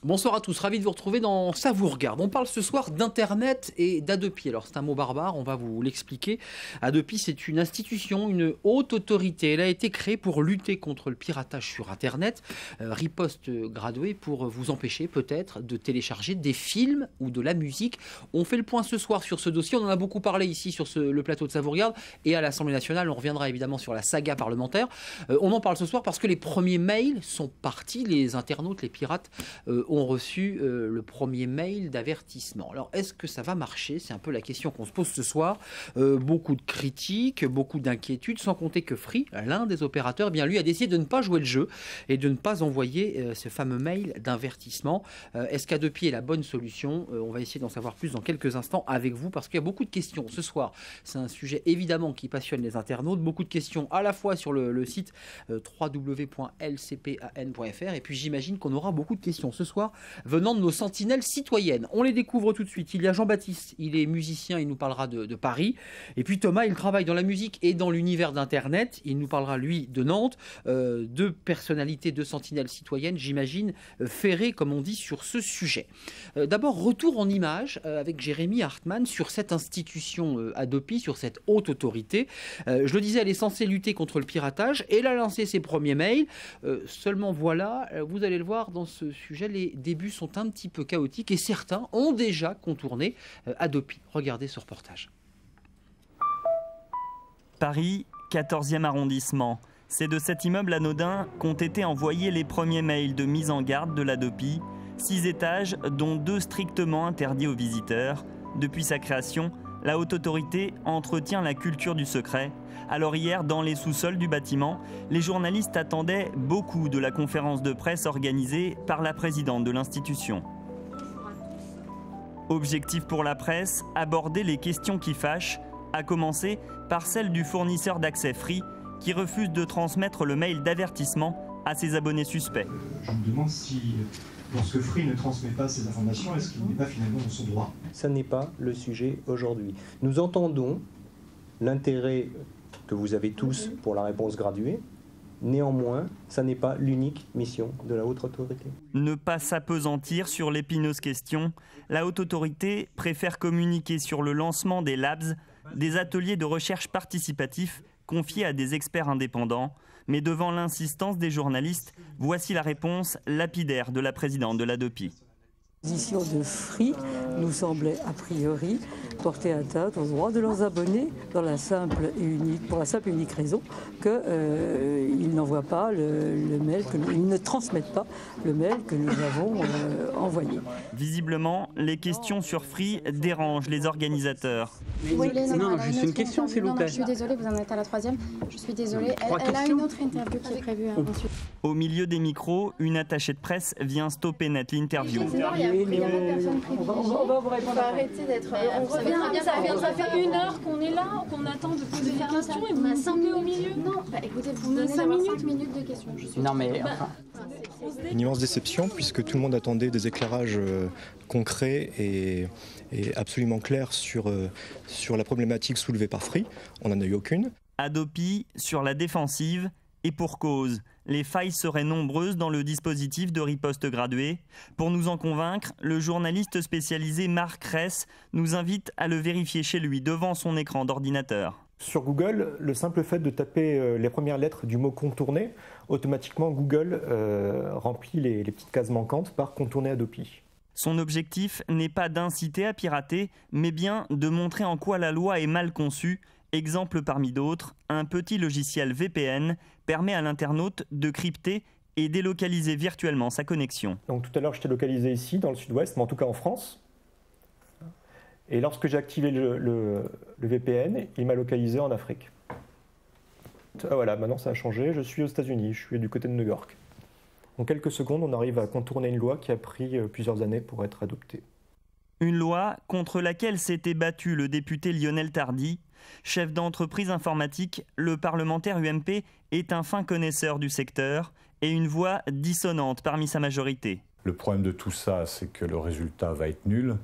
Bonsoir à tous, ravi de vous retrouver dans Ça vous regarde. On parle ce soir d'Internet et d'Adopi. Alors c'est un mot barbare, on va vous l'expliquer. Adopi, c'est une institution, une haute autorité. Elle a été créée pour lutter contre le piratage sur Internet. Riposte graduée pour vous empêcher peut-être de télécharger des films ou de la musique. On fait le point ce soir sur ce dossier. On en a beaucoup parlé ici sur le plateau de Ça vous regarde et à l'Assemblée nationale. On reviendra évidemment sur la saga parlementaire. On en parle ce soir parce que les premiers mails sont partis. Les internautes, les pirates ont reçu le premier mail d'avertissement. Alors, est-ce que ça va marcher? C'est un peu la question qu'on se pose ce soir. Beaucoup de critiques, beaucoup d'inquiétudes, sans compter que Free, l'un des opérateurs, eh bien, lui a décidé de ne pas jouer le jeu et de ne pas envoyer ce fameux mail d'avertissement. Est-ce qu'Adopi est la bonne solution? On va essayer d'en savoir plus dans quelques instants avec vous, parce qu'il y a beaucoup de questions ce soir. C'est un sujet évidemment qui passionne les internautes. Beaucoup de questions à la fois sur le site www.lcpan.fr, et puis j'imagine qu'on aura beaucoup de questions ce soir venant de nos sentinelles citoyennes. On les découvre tout de suite. Il y a Jean-Baptiste, il est musicien, il nous parlera de Paris. Et puis Thomas, il travaille dans la musique et dans l'univers d'Internet. Il nous parlera, lui, de Nantes. Deux personnalités, deux sentinelles citoyennes, j'imagine, ferrées, comme on dit, sur ce sujet. D'abord, retour en images avec Jérémy Hartmann sur cette institution Adopi, sur cette haute autorité. Je le disais, elle est censée lutter contre le piratage et elle a lancé ses premiers mails. Seulement voilà, vous allez le voir dans ce sujet, les débuts sont un petit peu chaotiques et certains ont déjà contourné Adopi. Regardez ce reportage. Paris, 14e arrondissement. C'est de cet immeuble anodin qu'ont été envoyés les premiers mails de mise en garde de l'Adopi. 6 étages, dont 2 strictement interdits aux visiteurs. Depuis sa création, la haute autorité entretient la culture du secret. Alors hier, dans les sous-sols du bâtiment, les journalistes attendaient beaucoup de la conférence de presse organisée par la présidente de l'institution. Objectif pour la presse, aborder les questions qui fâchent, à commencer par celle du fournisseur d'accès Free qui refuse de transmettre le mail d'avertissement à ses abonnés suspects. Je me demande si, lorsque Free ne transmet pas ces informations, est-ce qu'il n'est pas finalement dans son droit? Ça n'est pas le sujet aujourd'hui. Nous entendons l'intérêt que vous avez tous pour la réponse graduée. Néanmoins, ça n'est pas l'unique mission de la haute autorité. Ne pas s'appesantir sur l'épineuse question, la haute autorité préfère communiquer sur le lancement des labs, des ateliers de recherche participatifs confiés à des experts indépendants. Mais devant l'insistance des journalistes, voici la réponse lapidaire de la présidente de l'Adopi. La position de Free nous semblait a priori porter atteinte aux droits de leurs abonnés pour la simple et unique raison qu'ils n'envoient pas le mail, ils ne transmettent pas le mail que nous avons envoyé. Visiblement, les questions sur Free dérangent les organisateurs. Oui, non, juste une question, s'il vous plaît. Je suis désolée, vous en êtes à la 3e. Je suis désolée. Elle a une autre interview qui est prévue ensuite. Au milieu des micros, une attachée de presse vient stopper net l'interview. On va vous répondre. On va arrêter d'être. Ça fait 1 heure qu'on est là, qu'on attend de poser des questions et vous me semblez au milieu. Non, écoutez, vous me donnez 5 minutes de questions. Non mais Une immense déception puisque tout le monde attendait des éclairages concrets et absolument clairs sur la problématique soulevée par Free. On n'en a eu aucune. Adopi sur la défensive et pour cause. Les failles seraient nombreuses dans le dispositif de riposte graduée. Pour nous en convaincre, le journaliste spécialisé Marc Ress nous invite à le vérifier chez lui devant son écran d'ordinateur. Sur Google, le simple fait de taper les premières lettres du mot contourner, automatiquement Google remplit les petites cases manquantes par contourner Adopi. Son objectif n'est pas d'inciter à pirater, mais bien de montrer en quoi la loi est mal conçue. Exemple parmi d'autres, un petit logiciel VPN permet à l'internaute de crypter et délocaliser virtuellement sa connexion. Donc tout à l'heure, je t'ai localisé ici, dans le sud-ouest, mais en tout cas en France. Et lorsque j'ai activé le VPN, il m'a localisé en Afrique. Ah voilà, maintenant ça a changé, je suis aux États-Unis, je suis du côté de New York. En quelques secondes, on arrive à contourner une loi qui a pris plusieurs années pour être adoptée. Une loi contre laquelle s'était battu le député Lionel Tardy. Chef d'entreprise informatique, le parlementaire UMP est un fin connaisseur du secteur et une voix dissonante parmi sa majorité. Le problème de tout ça, c'est que le résultat va être nul.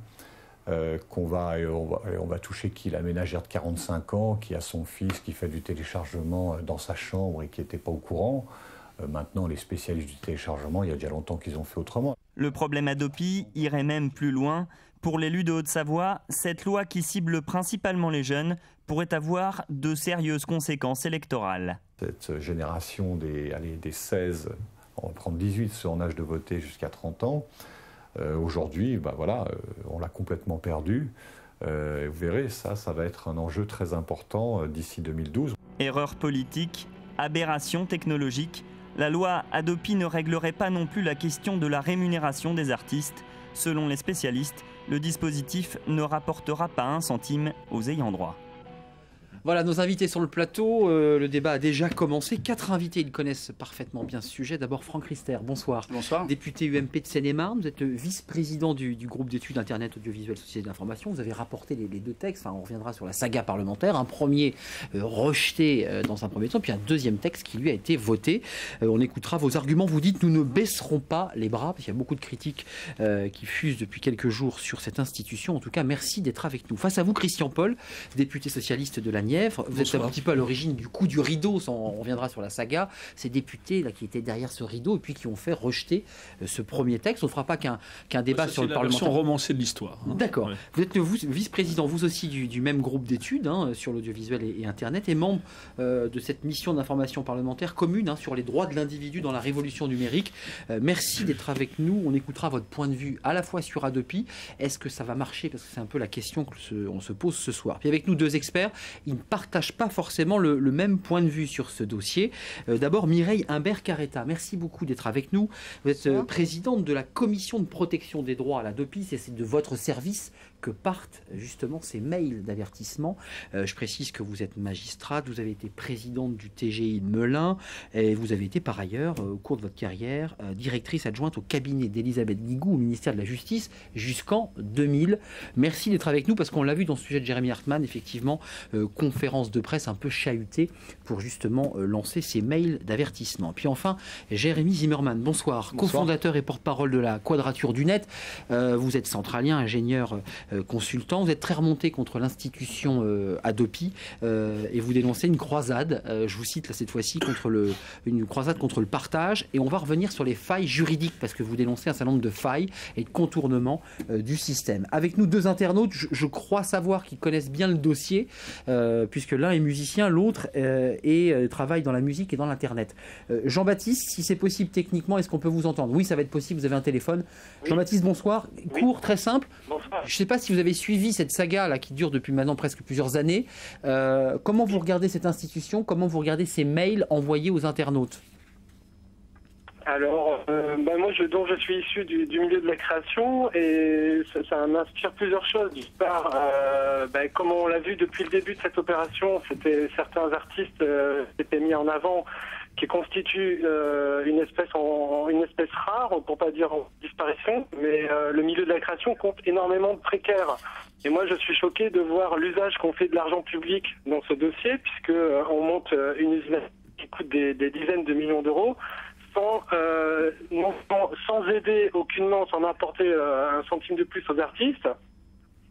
On va toucher qui? La ménagère de 45 ans qui a son fils qui fait du téléchargement dans sa chambre et qui n'était pas au courant. Maintenant, les spécialistes du téléchargement, il y a déjà longtemps qu'ils ont fait autrement. Le problème Hadopi irait même plus loin. Pour l'élu de Haute-Savoie, cette loi qui cible principalement les jeunes pourrait avoir de sérieuses conséquences électorales. Cette génération des 16, on va prendre 18, ceux en âge de voter jusqu'à 30 ans, aujourd'hui, on l'a complètement perdu. Vous verrez, ça va être un enjeu très important d'ici 2012. Erreur politique, aberration technologique, la loi Hadopi ne réglerait pas non plus la question de la rémunération des artistes. Selon les spécialistes, le dispositif ne rapportera pas un centime aux ayants droit. Voilà, nos invités sur le plateau, le débat a déjà commencé. 4 invités, ils connaissent parfaitement bien ce sujet. D'abord Franck Riester, bonsoir. Bonsoir. Député UMP de Seine-et-Marne, vous êtes vice-président du groupe d'études Internet, audiovisuel, société de l'information. Vous avez rapporté les 2 textes, on reviendra sur la saga parlementaire. Un premier rejeté dans un premier temps, puis un deuxième texte qui lui a été voté. On écoutera vos arguments. Vous dites, nous ne baisserons pas les bras, parce qu'il y a beaucoup de critiques qui fusent depuis quelques jours sur cette institution. En tout cas, merci d'être avec nous. Face à vous, Christian Paul, député socialiste de la Nièvre. Vous êtes un petit peu à l'origine du coup du rideau, on reviendra sur la saga, ces députés là, qui étaient derrière ce rideau et puis qui ont fait rejeter ce premier texte. On ne fera pas qu'un débat sur le Parlement. C'est la version romancée de l'histoire. D'accord. Ouais. Vous êtes vice-président, vous aussi, du même groupe d'études sur l'audiovisuel et Internet, et membre de cette mission d'information parlementaire commune sur les droits de l'individu dans la révolution numérique. Merci d'être avec nous. On écoutera votre point de vue à la fois sur Hadopi. Est-ce que ça va marcher? Parce que c'est un peu la question qu'on se pose ce soir. Puis avec nous 2 experts, ils ne partagent pas forcément le même point de vue sur ce dossier. D'abord, Mireille Imbert-Carretta, merci beaucoup d'être avec nous. Vous êtes présidente de la commission de protection des droits à l'Hadopi, c'est de votre service que partent justement ces mails d'avertissement. Je précise que vous êtes magistrate, vous avez été présidente du TGI de Melun et vous avez été par ailleurs, au cours de votre carrière, directrice adjointe au cabinet d'Elisabeth Guigou au ministère de la Justice jusqu'en 2000. Merci d'être avec nous parce qu'on l'a vu dans ce sujet de Jérémy Hartmann, effectivement, conférence de presse un peu chahutée pour justement lancer ces mails d'avertissement. Puis enfin, Jérémy Zimmermann, bonsoir, cofondateur et porte-parole de la Quadrature du Net. Vous êtes centralien, ingénieur consultant, vous êtes très remonté contre l'institution Hadopi et vous dénoncez une croisade, je vous cite là cette fois-ci, une croisade contre le partage, et on va revenir sur les failles juridiques parce que vous dénoncez un certain nombre de failles et de contournements du système. Avec nous 2 internautes, je crois savoir qu'ils connaissent bien le dossier puisque l'un est musicien, l'autre travaille dans la musique et dans l'internet. Jean-Baptiste, si c'est possible techniquement, est-ce qu'on peut vous entendre? Oui, ça va être possible, vous avez un téléphone. Oui. Jean-Baptiste, bonsoir. Court, très simple. Bonsoir. Je ne sais pas si vous avez suivi cette saga là, qui dure depuis maintenant presque plusieurs années. Comment vous regardez cette institution? Comment vous regardez ces mails envoyés aux internautes? Alors, moi, je suis issu du milieu de la création et ça m'inspire plusieurs choses. D'une part, comme on l'a vu depuis le début de cette opération, c'était certains artistes qui étaient mis en avant, qui constituent une espèce rare, pour pas dire en disparition, mais le milieu de la création compte énormément de précaires. Et moi, je suis choqué de voir l'usage qu'on fait de l'argent public dans ce dossier, puisque on monte une usine qui coûte des dizaines de millions d'euros, sans aider aucunement, sans apporter un centime de plus aux artistes,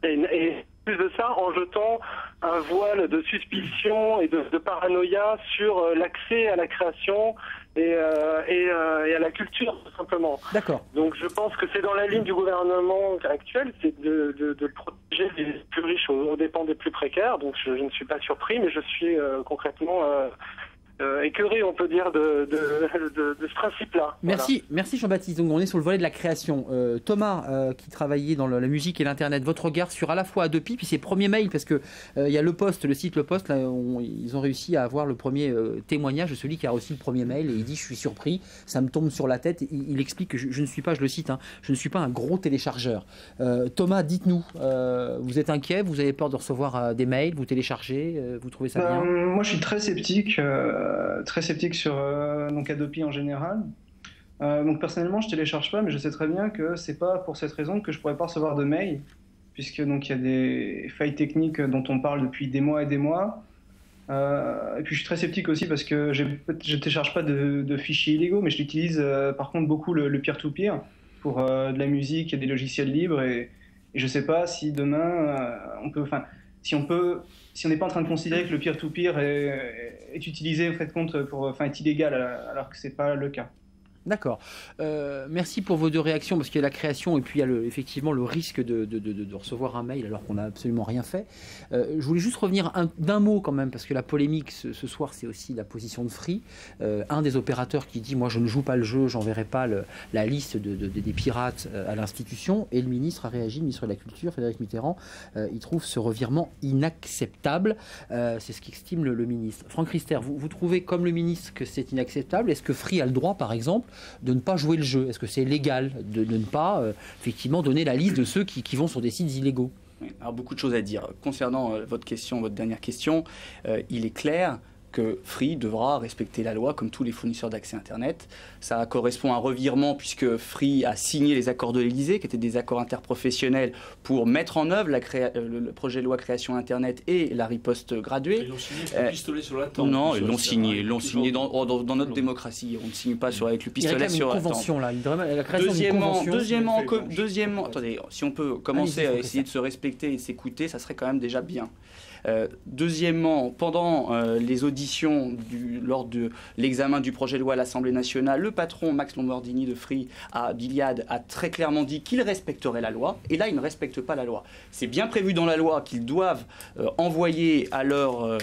et plus de ça, en jetant un voile de suspicion et de paranoïa sur l'accès à la création et à la culture, tout simplement. D'accord. Donc je pense que c'est dans la ligne du gouvernement actuel, c'est de protéger les plus riches aux dépens des plus précaires. Donc je ne suis pas surpris, mais je suis concrètement écœuré, on peut dire, de ce principe-là. Merci, voilà. Merci Jean-Baptiste. Donc on est sur le volet de la création. Thomas, qui travaillait dans la musique et l'internet, votre regard sur à la fois Hadopi puis ses premiers mails, parce que il y a le site Le Poste, là, ils ont réussi à avoir le premier témoignage de celui qui a reçu le premier mail et il dit: je suis surpris, ça me tombe sur la tête. Il explique que je ne suis pas, je le cite, je ne suis pas un gros téléchargeur. Thomas, dites-nous, vous êtes inquiet, vous avez peur de recevoir des mails, vous téléchargez, vous trouvez ça bien? Moi je suis très sceptique sur donc Hadopi en général. Donc personnellement je télécharge pas, mais je sais très bien que c'est pas pour cette raison que je pourrais pas recevoir de mail, puisque donc il y a des failles techniques dont on parle depuis des mois et des mois. Et puis je suis très sceptique aussi parce que je télécharge pas de fichiers illégaux, mais je l'utilise par contre beaucoup le peer-to-peer pour de la musique et des logiciels libres, et je sais pas si demain si on n'est pas en train de considérer que le peer-to-peer est utilisé, est illégal, alors que c'est pas le cas. D'accord. Merci pour vos deux réactions, parce qu'il y a la création et puis il y a effectivement le risque de recevoir un mail alors qu'on n'a absolument rien fait. Je voulais juste revenir d'un mot quand même, parce que la polémique ce soir, c'est aussi la position de Free. Un des opérateurs qui dit « moi je ne joue pas le jeu, j'enverrai pas la liste des pirates à l'institution », et le ministre a réagi, le ministre de la Culture, Frédéric Mitterrand, il trouve ce revirement inacceptable. C'est ce qu'estime le ministre. Franck Riester, vous trouvez comme le ministre que c'est inacceptable? Est-ce que Free a le droit, par exemple, de ne pas jouer le jeu? Est-ce que c'est légal de ne pas effectivement donner la liste de ceux qui vont sur des sites illégaux? Oui, alors beaucoup de choses à dire. Concernant votre dernière question, il est clair que Free devra respecter la loi comme tous les fournisseurs d'accès Internet. Ça correspond à un revirement puisque Free a signé les accords de l'Élysée, qui étaient des accords interprofessionnels pour mettre en œuvre le projet de loi création Internet et la riposte graduée. Ils l'ont signé avec le pistolet sur la tempe. Non, ils l'ont signé dans notre démocratie. On ne signe pas avec le pistolet sur la tempe. Deuxièmement, attendez, si on peut commencer à essayer de se respecter et de s'écouter, ça serait quand même déjà bien. Deuxièmement, pendant les auditions lors de l'examen du projet de loi à l'Assemblée nationale, le patron Max Lombardini de Free d'Iliade a très clairement dit qu'il respecterait la loi, et là il ne respecte pas la loi. C'est bien prévu dans la loi qu'ils doivent envoyer à leurs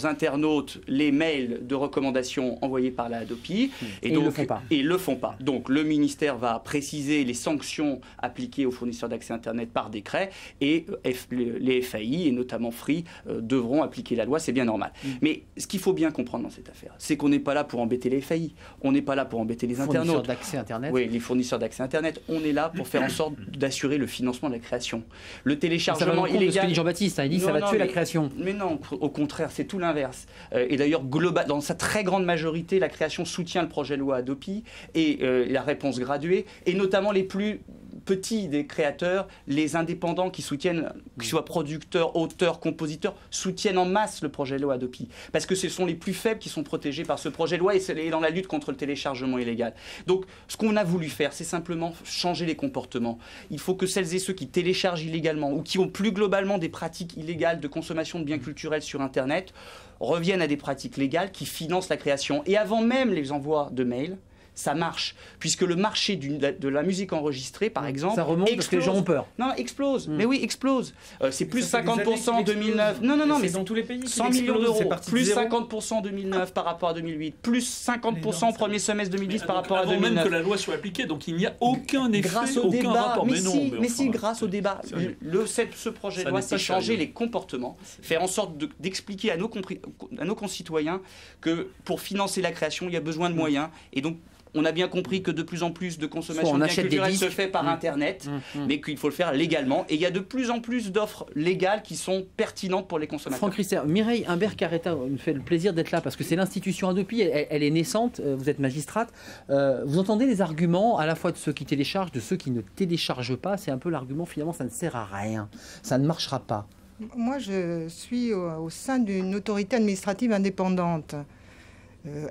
internautes les mails de recommandation envoyés par la Hadopi, et donc, ils le font pas. Donc le ministère va préciser les sanctions appliquées aux fournisseurs d'accès Internet par décret, et les FAI, et notamment Free, devront appliquer la loi, c'est bien normal. Mais ce qu'il faut bien comprendre dans cette affaire, c'est qu'on n'est pas là pour embêter les FAI, on n'est pas là pour embêter les internautes. Fournisseurs d'accès Internet. Oui, les fournisseurs d'accès Internet. On est là pour faire en sorte d'assurer le financement de la création. Le téléchargement illégal... Ce que dit Jean-Baptiste, il dit que ça va tuer la création. Mais non, au contraire, c'est tout l'inverse. Et d'ailleurs, dans sa très grande majorité, la création soutient le projet de loi Hadopi et la réponse graduée, et notamment les plus petits des créateurs, les indépendants qui soutiennent, qu'ils soient producteurs, auteurs, compositeurs, soutiennent en masse le projet de loi Hadopi. Parce que ce sont les plus faibles qui sont protégés par ce projet de loi, et c'est dans la lutte contre le téléchargement illégal. Donc, ce qu'on a voulu faire, c'est simplement changer les comportements. Il faut que celles et ceux qui téléchargent illégalement, ou qui ont plus globalement des pratiques illégales de consommation de biens culturels sur Internet, reviennent à des pratiques légales qui financent la création. Et avant même les envois de mails, ça marche, puisque le marché de la musique enregistrée, par exemple, ça remonte explose. Parce que les gens ont peur. Non, explose. Mais oui, explose. C'est plus 50% en 2009. Non, mais dans tous les pays. 100 millions d'euros. Plus 50% en 2009 par rapport à 2008. Plus 50% au premier semestre 2010 par rapport à 2009. Avant même que la loi soit appliquée, donc il n'y a aucun effet, grâce au aucun débat. rapport. Mais si, grâce au débat, ce projet de loi, c'est changer les comportements, faire en sorte d'expliquer à nos concitoyens que pour financer la création, il y a besoin de moyens, et donc on a bien compris que de plus en plus de consommation de biens culturels se fait par Internet, mais qu'il faut le faire légalement. Et il y a de plus en plus d'offres légales qui sont pertinentes pour les consommateurs. Franck Riester, Mireille Imbert-Carreta nous fait le plaisir d'être là parce que c'est l'institution Hadopi, elle est naissante, vous êtes magistrate. Vous entendez les arguments à la fois de ceux qui téléchargent, de ceux qui ne téléchargent pas. C'est un peu l'argument, finalement, ça ne sert à rien, ça ne marchera pas. Moi, je suis au sein d'une autorité administrative indépendante.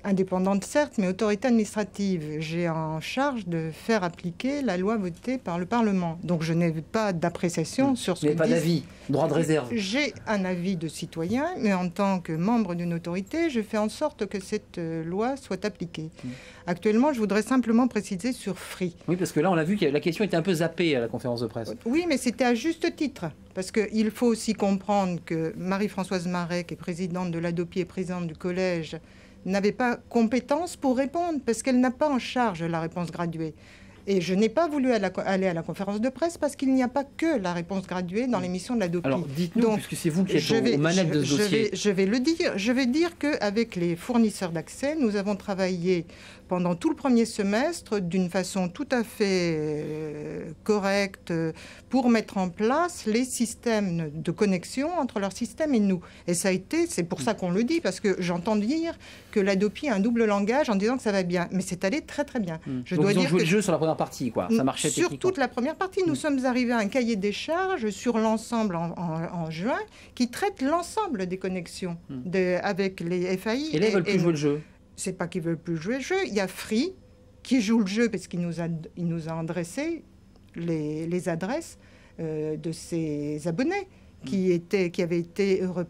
Indépendante certes, mais autorité administrative. J'ai en charge de faire appliquer la loi votée par le Parlement. Donc je n'ai pas d'appréciation sur ce que pas d'avis, droit de réserve. J'ai un avis de citoyen, mais en tant que membre d'une autorité, je fais en sorte que cette loi soit appliquée. Actuellement, je voudrais simplement préciser sur Free. Oui, parce que là, on a vu que la question était un peu zappée à la conférence de presse. Oui, mais c'était à juste titre. Parce qu'il faut aussi comprendre que Marie-Françoise Maret, qui est présidente de l'Hadopi et présidente du collège, n'avait pas compétence pour répondre, parce qu'elle n'a pas en charge la réponse graduée. Et je n'ai pas voulu aller à la conférence de presse parce qu'il n'y a pas que la réponse graduée dans l'émission de l'Hadopi. Alors dites-nous, puisque c'est vous qui êtes aux manettes de ce dossier. Je vais le dire. Je vais dire qu'avec les fournisseurs d'accès, nous avons travaillé pendant tout le premier semestre d'une façon tout à fait correcte pour mettre en place les systèmes de connexion entre leur système et nous. Et ça a été, c'est pour ça qu'on le dit, parce que j'entends dire que l'Hadopi a un double langage en disant que ça va bien. Mais c'est allé très très bien. Je dois dire que le jeu sur la première partie, quoi. Ça marchait sur toute la première partie. Nous sommes arrivés à un cahier des charges sur l'ensemble en juin qui traite l'ensemble des connexions avec les FAI. Et là, ils veulent plus jouer le jeu. C'est pas qu'ils veulent plus jouer le jeu. Il y a Free qui joue le jeu parce qu'il nous a adressé les adresses de ses abonnés qui avaient été européens.